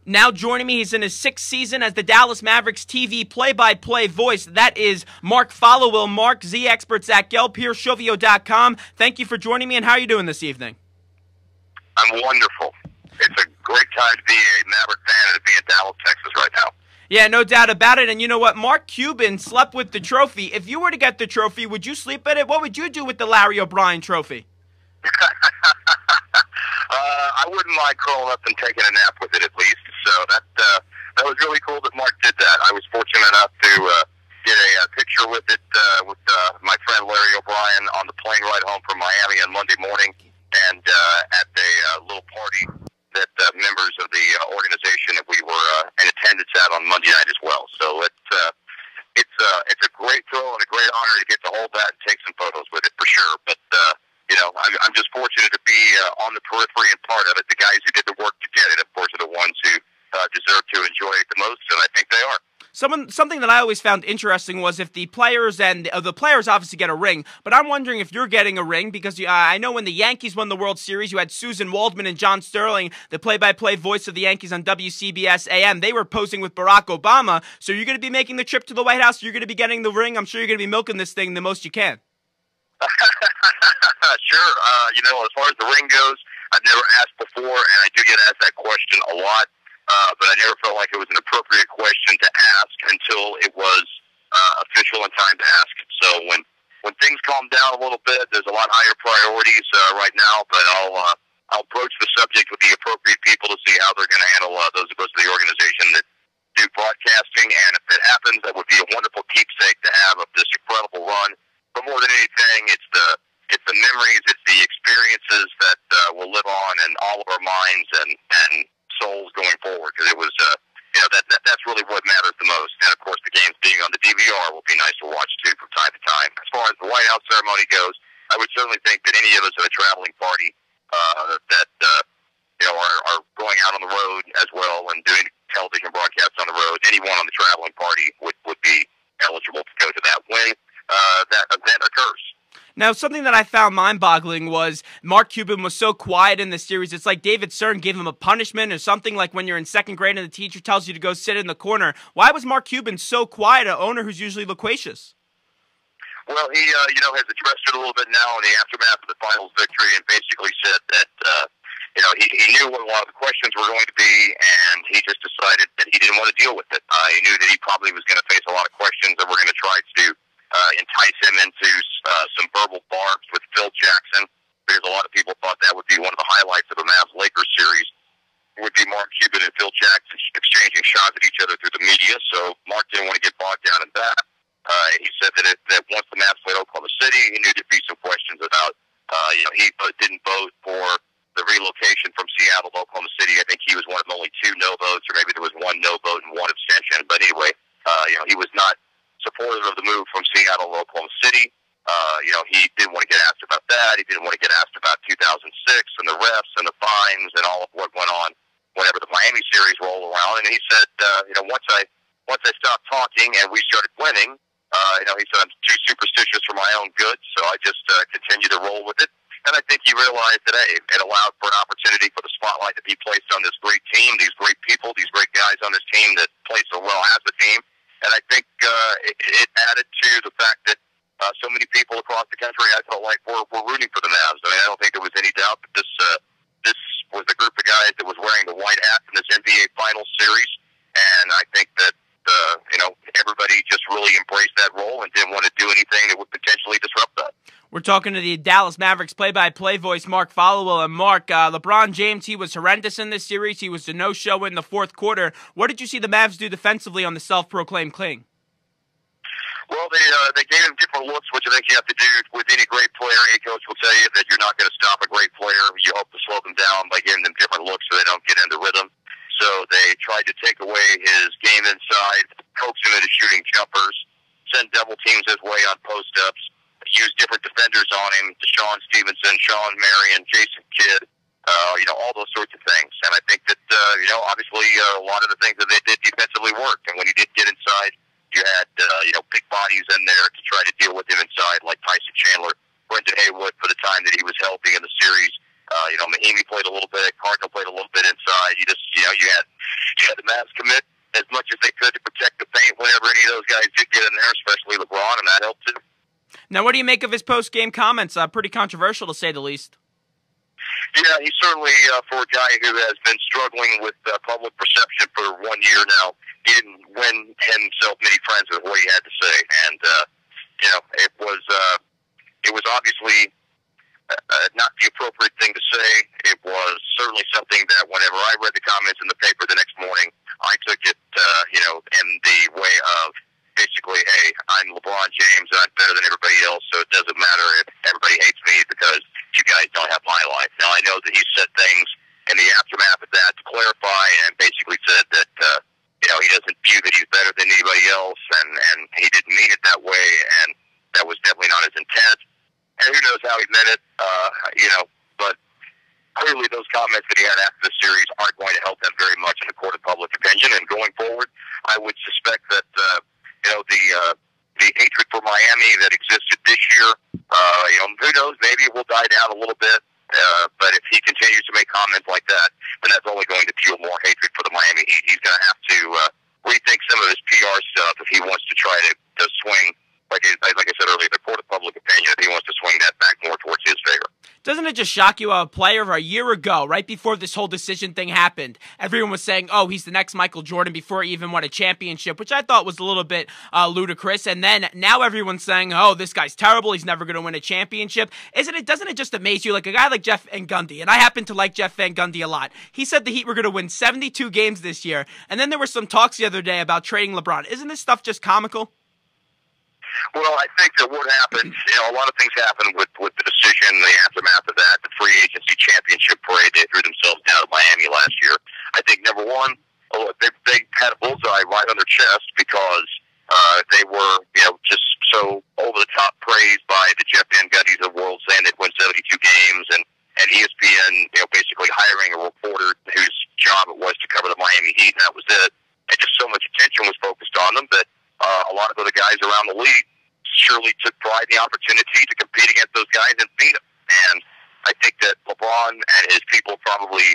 Now joining me, he's in his 6th season as the Dallas Mavericks TV play-by-play voice. That is Mark Followill. Mark, Z-Experts at Gelb, here, Shovio.com. Thank you for joining me, and how are you doing this evening? I'm wonderful. It's a great time to be a Maverick fan and to be in Dallas, Texas right now. Yeah, no doubt about it. And you know what? Mark Cuban slept with the trophy. If you were to get the trophy, would you sleep at it? What would you do with the Larry O'Brien trophy? I wouldn't mind curling up and taking a nap with it at least. So that was really cool that Mark did that. I was fortunate enough to get a picture with it with my friend Larry O'Brien on the plane ride home from Miami on Monday morning, and at a little party that members of the organization that we were in attendance at on Monday night as well. So it's a great thrill and a great honor to get to hold that and take some photos with it for sure. But I'm just fortunate to be on the periphery and part of it. The guys who did the work to get it, of course, are the ones who deserve to enjoy it the most, and I think they are. Something that I always found interesting was if the players and the players obviously get a ring, but I'm wondering if you're getting a ring because I know when the Yankees won the World Series, you had Susan Waldman and John Sterling, the play-by-play voice of the Yankees on WCBS AM. They were posing with Barack Obama. So you're going to be making the trip to the White House. You're going to be getting the ring. I'm sure you're going to be milking this thing the most you can. Sure. As far as the ring goes, I've never asked before, and I do get asked that question a lot. But I never felt like it was an appropriate question to ask until it was official and time to ask it. So when things calm down a little bit, there's a lot higher priorities right now. But I'll broach the subject with the appropriate people to see how they're going to handle those of us in the organization that do broadcasting. And if it happens, that would be a wonderful keepsake to have of this incredible run. But more than anything, it's the memories, it's the experiences that will live on in all of our minds and souls going forward, because it was that's really what matters the most. And of course the games being on the DVR will be nice to watch too from time to time. As far as the White House ceremony goes, I would certainly think that any of us at a traveling party that are going out on the road as well and doing television broadcasts on the road, anyone on the traveling party would be eligible to go to that when that event occurs. Now, something that I found mind-boggling was Mark Cuban was so quiet in the series. It's like David Stern gave him a punishment or something, like when you're in 2nd grade and the teacher tells you to go sit in the corner. Why was Mark Cuban so quiet, an owner who's usually loquacious? Well, he has addressed it a little bit now in the aftermath of the finals victory, and basically said that he knew what a lot of the questions were going to be, and he just decided that he didn't want to deal with it. He knew that he probably was going to face a lot of questions that were going to try to entice him into some verbal barbs with Phil Jackson, because a lot of people thought that would be one of the highlights of the Mavs-Lakers series, would be Mark Cuban and Phil Jackson exchanging shots at each other through the media. So Mark didn't want to get bogged down in that. He said that once the Mavs played Oklahoma City, he knew there'd be some questions about, he didn't vote for the relocation from Seattle to Oklahoma City. I think he was one of only 2 no votes, or maybe there was 1 no vote and 1 abstention. But anyway, he was not supportive of the move from Seattle to Oklahoma City. He didn't want to get asked about that. He didn't want to get asked about 2006 and the refs and the fines and all of what went on whenever the Miami series rolled around. And he said, once I stopped talking and we started winning, he said, I'm too superstitious for my own good, so I just continued to roll with it. And I think he realized that, hey, it allowed for an opportunity for the spotlight to be placed on this great team, these great people, these great guys on this team that play so well as a team. And I think it added to the fact that so many people across the country, I felt like, were rooting for the Mavs. I mean, I don't think there was any doubt that this was a group of guys that was wearing the white hat in this NBA Finals series. And I think that everybody just really embraced that role and didn't want to do anything that would potentially disrupt that. We're talking to the Dallas Mavericks play-by-play voice, Mark Followill. And Mark, LeBron James, he was horrendous in this series. He was the no-show in the 4th quarter. What did you see the Mavs do defensively on the self-proclaimed king? Well, they gave him different looks, which I think you have to do with any great player. Any coach will tell you that you're not going to stop a great player. You hope to slow them down by giving them different looks so they don't get into rhythm. So they tried to take away his game inside, coax him into shooting jumpers, send double teams his way on post-ups, use different defenders on him, Deshaun Stevenson, Sean Marion, Jason Kidd, all those sorts of things. And I think that, obviously a lot of the things that they did defensively worked. And when he did get inside, you had, big bodies in there to try to deal with him inside, like Tyson Chandler, Brendan Haywood for the time that he was healthy in the series. Mahimi played a little bit, Cardinal played a little bit inside. You had Yeah, the Mavs commit as much as they could to protect the paint whenever any of those guys did get in there, especially LeBron, and that helped too. Now, what do you make of his post-game comments? Pretty controversial, to say the least. Yeah, he's certainly, for a guy who has been struggling with public perception for 1 year now, he didn't win himself many friends with what he had to say. And, it was obviously not the appropriate thing to say. It was certainly something that whenever I read the comments in the paper the next morning, I took it, in the way of basically, hey, I'm LeBron James and I'm better than everybody else, so it doesn't matter if everybody hates me because you guys don't have my life. Now, I know that he said things in the aftermath of that to clarify and basically said that, he doesn't view that he's better than anybody else, and he didn't mean it that way, and that was definitely not his intent. And who knows how he meant it, but clearly those comments that he had after the series aren't going to help him very much in the court of public opinion. And going forward, I would suspect that, the hatred for Miami that existed this year, who knows, maybe it will die down a little bit. But if he continues to make comments like that, then that's only going to fuel more hatred for the Miami Heat. He's going to have to rethink some of his PR stuff if he wants to try to swing, like I said earlier, the court of public opinion, if he wants to swing that back more towards his favor. Doesn't it just shock you, a player a year ago, right before this whole decision thing happened, everyone was saying, oh, he's the next Michael Jordan before he even won a championship, which I thought was a little bit ludicrous. And then now everyone's saying, oh, this guy's terrible, he's never going to win a championship. Doesn't it just amaze you? Like a guy like Jeff Van Gundy, and I happen to like Jeff Van Gundy a lot. He said the Heat were going to win 72 games this year. And then there were some talks the other day about trading LeBron. Isn't this stuff just comical? Well, I think that what happened, a lot of things happened with the decision, the aftermath of that, the free agency championship parade. They threw themselves down at Miami last year. I think, number one, they had a bullseye right on their chest because they were, just so over-the-top praised by the Jeff Van Gundys of the world, saying they'd win 72 games, and ESPN, basically hiring a reporter whose job it was to cover the Miami Heat, and that was it. And just so much attention was focused on them that a lot of other guys around the league surely took pride in the opportunity to compete against those guys and beat them. And I think that LeBron and his people probably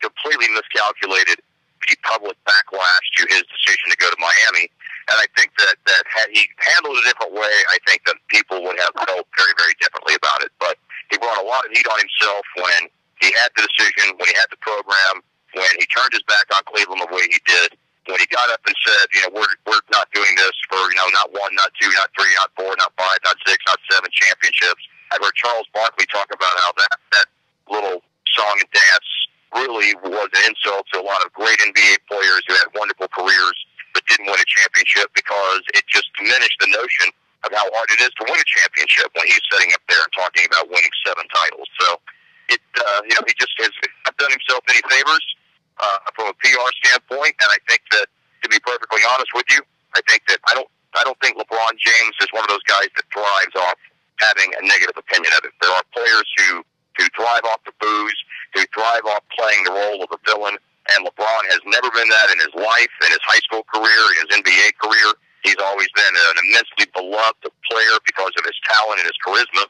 completely miscalculated the public backlash to his decision to go to Miami. And I think that had he handled it a different way, I think that people would have felt very, very differently about it. But he brought a lot of heat on himself when he had the decision, when he had the program, when he turned his back on Cleveland the way he did. When he got up and said, we're not doing this for, not 1, not 2, not 3, not 4, not 5, not 6, not 7 championships. I heard Charles Barkley talk about how that little song and dance really was an insult to a lot of great NBA players who had wonderful careers but didn't win a championship, because it just diminished the notion of how hard it is to win a championship when he's sitting up there and talking about winning 7 titles. So he just has not done himself any favors from a PR standpoint, and I think that, to be perfectly honest with you, I don't think LeBron James is one of those guys that thrives off having a negative opinion of it. There are players who thrive off the booze, who thrive off playing the role of a villain, and LeBron has never been that in his life, in his high school career, in his NBA career. He's always been an immensely beloved player because of his talent and his charisma,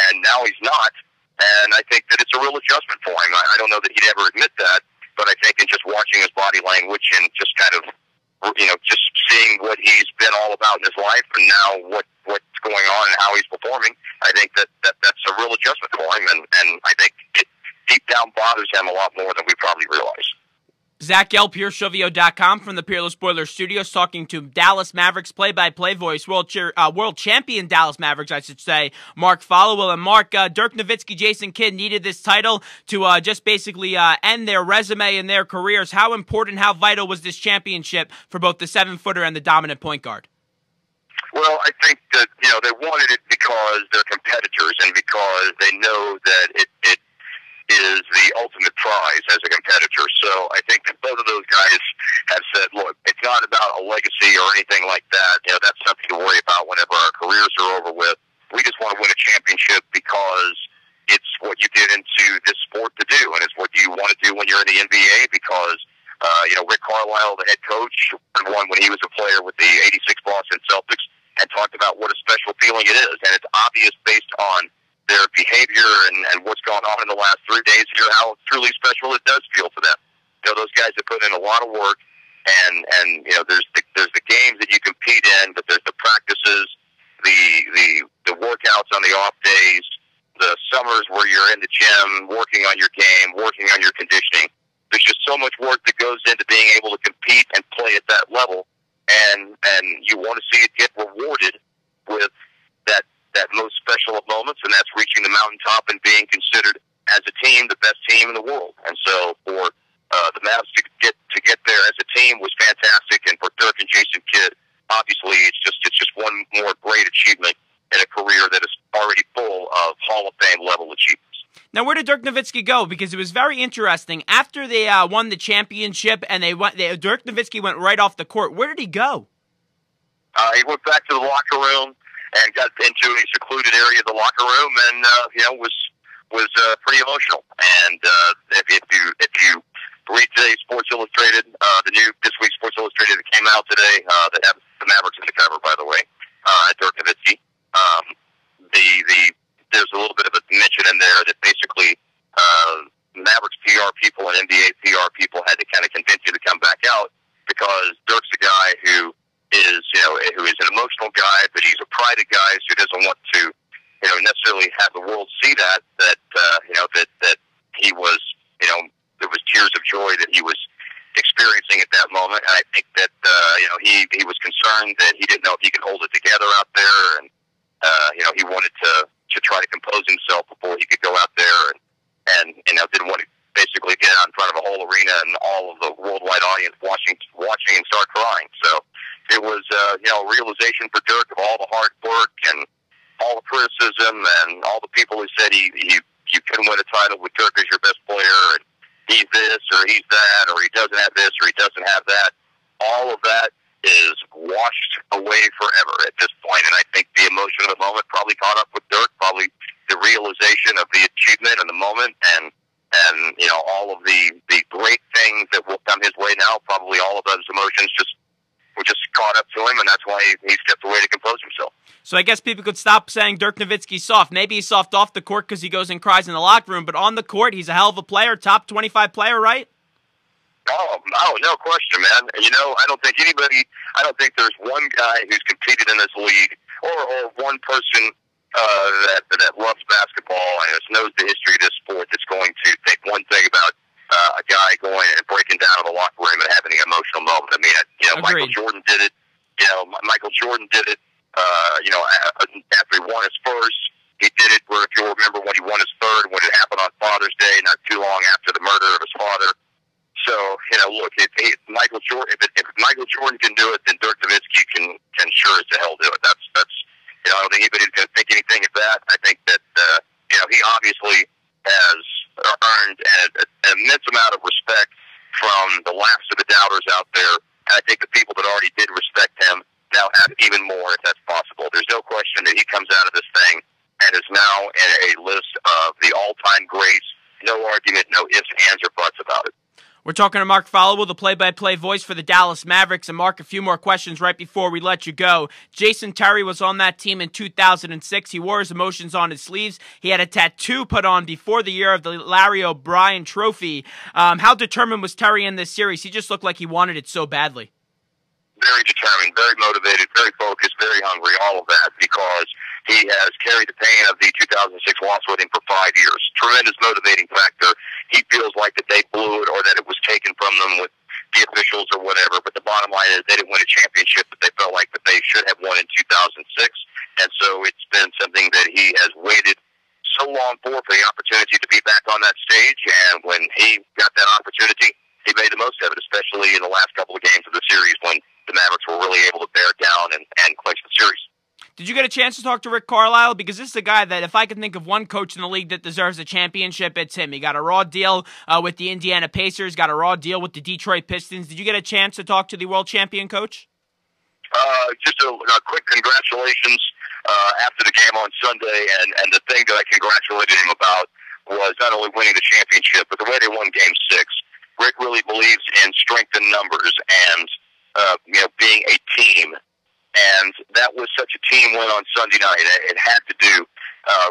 and now he's not, and I think that it's a real adjustment for him. I don't know that he'd ever admit that, but I think in just watching his body language and just kind of, just seeing what he's been all about in his life and now what's going on and how he's performing, I think that's a real adjustment for him, and I think it deep down bothers him a lot more than we probably realize. Zach Gelb, PureShovio.com from the Peerless Boiler Studios, talking to Dallas Mavericks play-by-play voice, World Champion Dallas Mavericks, I should say, Mark Followill. And Mark, Dirk Nowitzki, Jason Kidd needed this title to just basically end their resume and their careers. How important, how vital was this championship for both the 7-footer and the dominant point guard? Well, I think that, they wanted it because they're competitors and because they know that it is the ultimate prize as a competitor. So I think that both of those guys have said, look, it's not about a legacy or anything like that. That's something to worry about whenever our careers are over with. We just want to win a championship because it's what you get into this sport to do, and it's what you want to do when you're in the NBA because, Rick Carlisle, the head coach, won when he was a player with the 86 Boston Celtics, and talked about what a special feeling it is. And it's obvious based on their behavior and what's gone on in the last 3 days here, how truly special it does feel to them. those guys have put in a lot of work, and there's the games that you compete in, but there's the practices, the workouts on the off days, the summers where you're in the gym working on your game, working on your conditioning. There's just so much work that goes into being able to compete and play at that level, and you want to see it get rewarded with that most special of moments, and that's reaching the mountaintop and being considered as a team the best team in the world. And so for the Mavs to get there as a team was fantastic, and for Dirk and Jason Kidd, obviously it's just one more great achievement in a career that is already full of Hall of Fame level achievements. Now, where did Dirk Nowitzki go? Because it was very interesting. After they won the championship and Dirk Nowitzki went right off the court, where did he go? He went back to the locker room and got into a secluded area of the locker room, and was pretty emotional. And if you read today's Sports Illustrated, this week's Sports Illustrated that came out today, that has the Mavericks in the cover, by the way, Dirk Nowitzki. There's a little bit of a mention in there that basically Mavericks PR people and NBA PR people had to kind of convince you to come back out, because Dirk's a guy who is an emotional guy, but he's a prided guy, so he doesn't want to necessarily have the world see that he was, there was tears of joy that he was experiencing at that moment. And I think that he was concerned that he didn't know if he could hold it together out there, and he wanted to try to compose himself before he could go out there, and didn't want to basically get out in front of a whole arena and all of the worldwide audience watching and start crying. So it was a realization for Dirk of all the hard work and all the criticism and all the people who said you couldn't win a title with Dirk as your best player, and he's this or he's that, or he doesn't have this or he doesn't have that. All of that is washed away forever at this point, and I think the emotion of the moment probably caught up with Dirk, probably the realization of the achievement and the moment, and all of the great things that will come his way now. Probably all of those emotions were just caught up to him, and that's why he stepped away to compose himself. So I guess people could stop saying Dirk Nowitzki's soft. Maybe he's soft off the court because he goes and cries in the locker room, but on the court, he's a hell of a player, top 25 player, right? Oh, no question, man. I don't think there's one guy who's competed in this league or one person that loves basketball and knows the history of this sport that's going to think one thing about a guy going and breaking down in the locker room and having an emotional moment. I mean, Michael Jordan did it. Michael Jordan did it. After he won his first, he did it. Where if you remember when he won his third, when it happened on Father's Day, not too long after the murder of his father. So look, if Michael Jordan can do it, then Dirk Nowitzki can sure as hell do it. That's I don't think anybody's going to think anything of that. I think that he obviously has earned an immense amount of respect from the last of the doubters out there. And I think the people that already did respect him now have even more, if that's possible. There's no question that he comes out of this thing and is now in a list of the all-time greats. No argument, no ifs, ands, or buts about it. We're talking to Mark Followill, the play-by-play voice for the Dallas Mavericks. And Mark, a few more questions right before we let you go. Jason Terry was on that team in 2006. He wore his emotions on his sleeves. He had a tattoo put on before the year of the Larry O'Brien trophy. How determined was Terry in this series? He just looked like he wanted it so badly. Very determined, very motivated, very focused, very hungry, all of that, because he has carried the pain of the 2006 loss with him for 5 years. Tremendous motivating factor. He feels like that they blew it or that it was taken from them with the officials or whatever, but the bottom line is they didn't win a championship that they felt like that they should have won in 2006, and so it's been something that he has waited so long for the opportunity to be back on that stage, and when he got that opportunity, he made the most of it, especially in the last couple of games of the series when the Mavericks were really able to bear down and clinch the series. Did you get a chance to talk to Rick Carlisle? Because this is a guy that if I could think of one coach in the league that deserves a championship, it's him. He got a raw deal with the Indiana Pacers, got a raw deal with the Detroit Pistons. Did you get a chance to talk to the world champion coach? Just a quick congratulations after the game on Sunday, and the thing that I congratulated him about was not only winning the championship, but the way they won Game 6. Rick really believes in strength in numbers and being a team. And that was such a team win on Sunday night. It had to do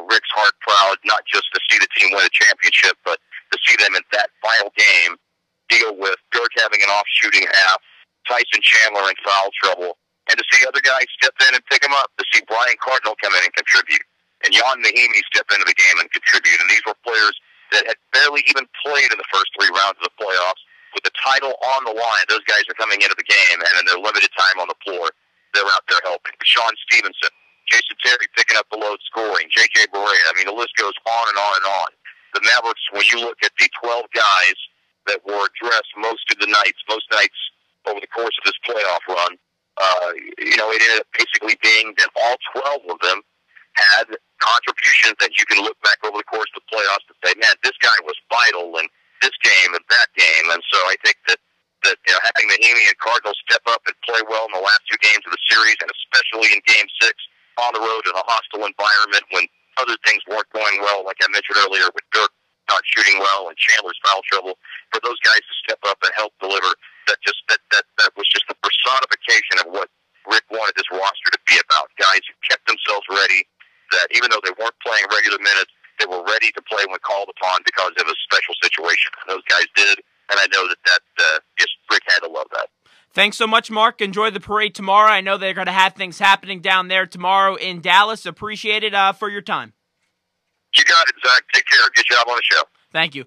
Rick's heart proud, not just to see the team win a championship, but to see them in that final game deal with Dirk having an off-shooting half, Tyson Chandler in foul trouble, and to see other guys step in and pick him up, to see Brian Cardinal come in and contribute, and Jan Mahimi step into the game and contribute. And these were players that had barely even played in the first 3 rounds of the playoffs. With the title on the line, those guys are coming into the game, and in their limited time on the floor, they're out there helping. Sean Stevenson, Jason Terry picking up the load scoring, J.J. Barea. I mean, the list goes on and on and on. The Mavericks, when you look at the 12 guys that were dressed most nights over the course of this playoff run, it ended up basically being that all 12 of them had contributions that you can look back over the course of the playoffs and say, man, this guy was vital in this game and that game. And so I think that having Mahimi and Cardinal step up and play well in the last 2 games of the series, and especially in Game 6 on the road in a hostile environment when other things weren't going well, like I mentioned earlier with Dirk not shooting well and Chandler's foul trouble, for those guys to step up and help deliver, that was just the personification of what Rick wanted this roster to be about. Guys who kept themselves ready, that even though they weren't playing regular minutes, they were ready to play when called upon because of a special situation. And those guys did, and I know that just Rick had to love that. Thanks so much, Mark. Enjoy the parade tomorrow. I know they're going to have things happening down there tomorrow in Dallas. Appreciate it for your time. You got it, Zach. Take care. Good job on the show. Thank you.